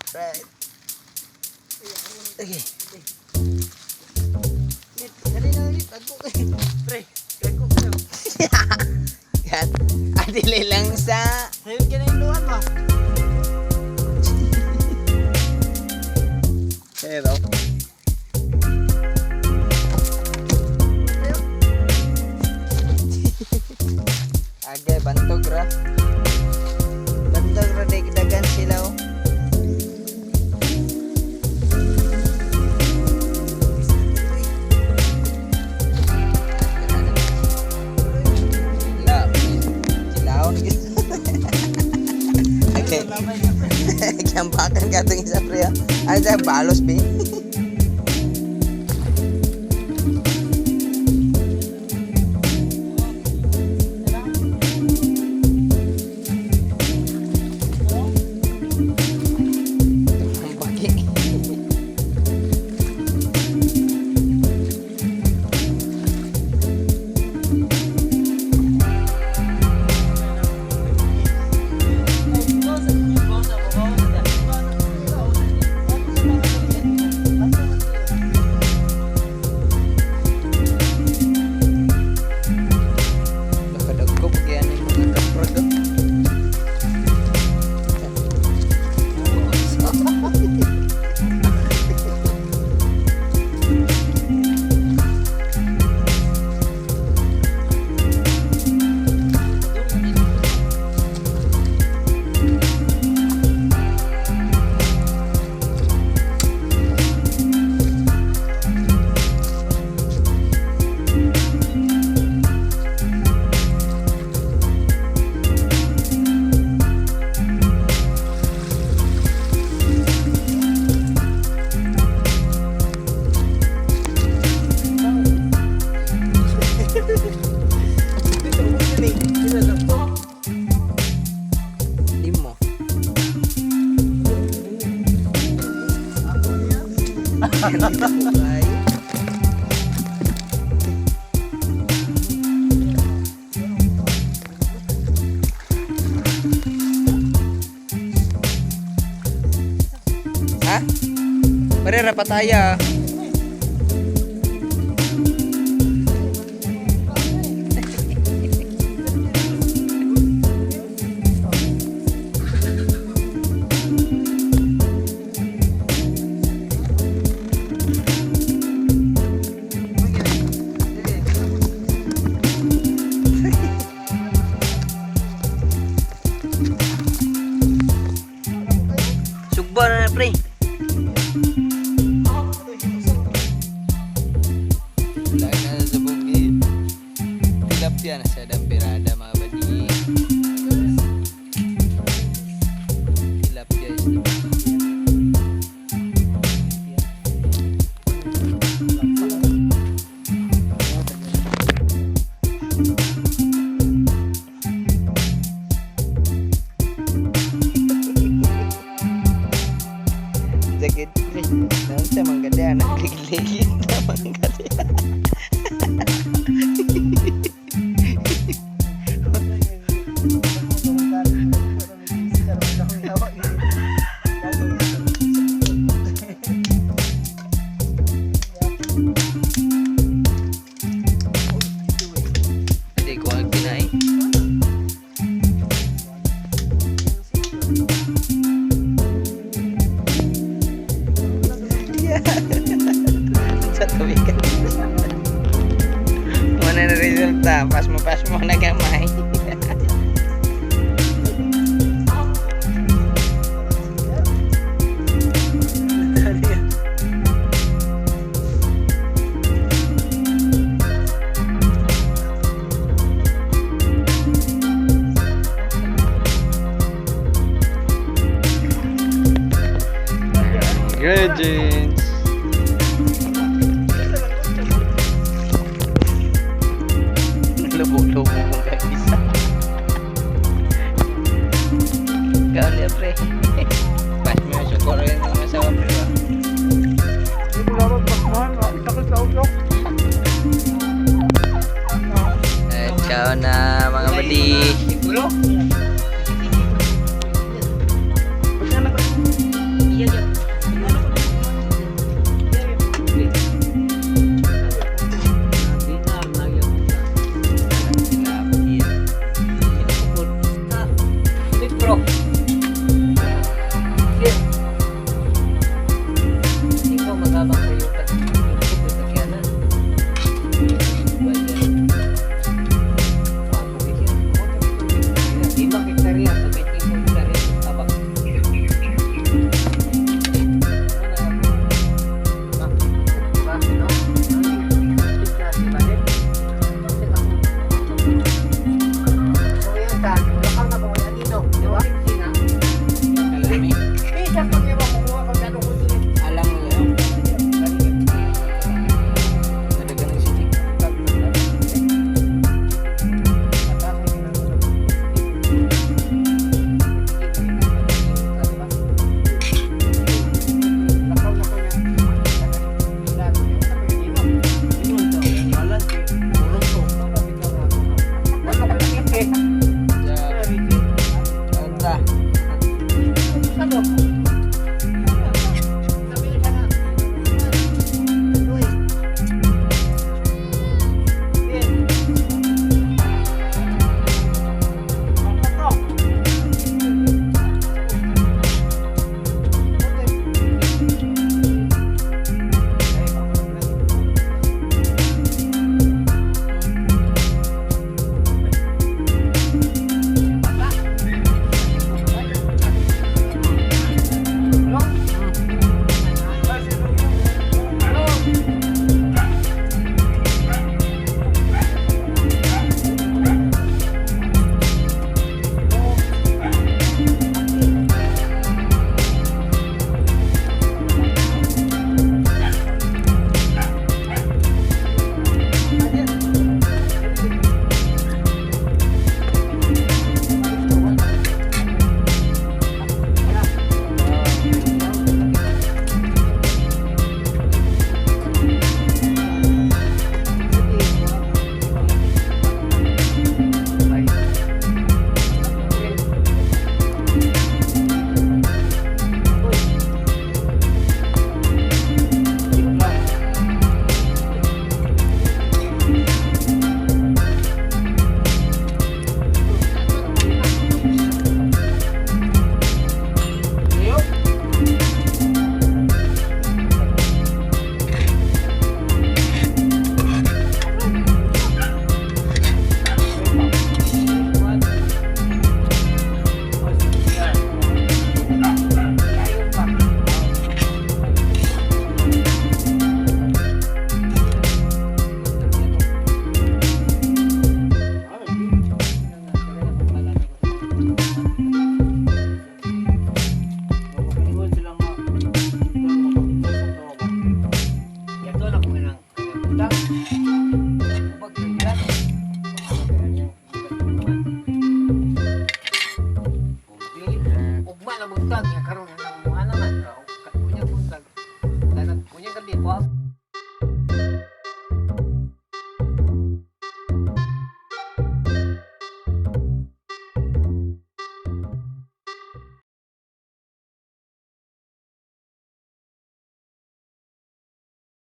Right. Okay. Dali na ulit. Ako pre. Ako ka. Yan. Adili lang sa... Sayod ka na yung luwan mo. Pero... Agay, bantog ra. Bantog ra, dagan sila oh. Okay. Kiampakan ka itong isa pre ha. Ano siya, balos be? Ang bagi. Nakadagko pag yan yung mga kaprag oh. Limo. Ay. Ha? Pare rapataya. Sugba na na pre. Lagi na sa bukid. Tilapia na sa dampirada mga badi. Tilapia is the Jagit pre. Naon sa manggada anak liglig na manggada. Hindi ko ang pinay. Sa tuwigan. Muna na resulta. Pas mo na gamay. Good jeans. Lubog-lubog mong kaisa. Gawin niya pre. Pas mo siya ko rin ang asawa pre ba? Ito dapat pasmahan. Takot sa utok. Ciao na mga badi.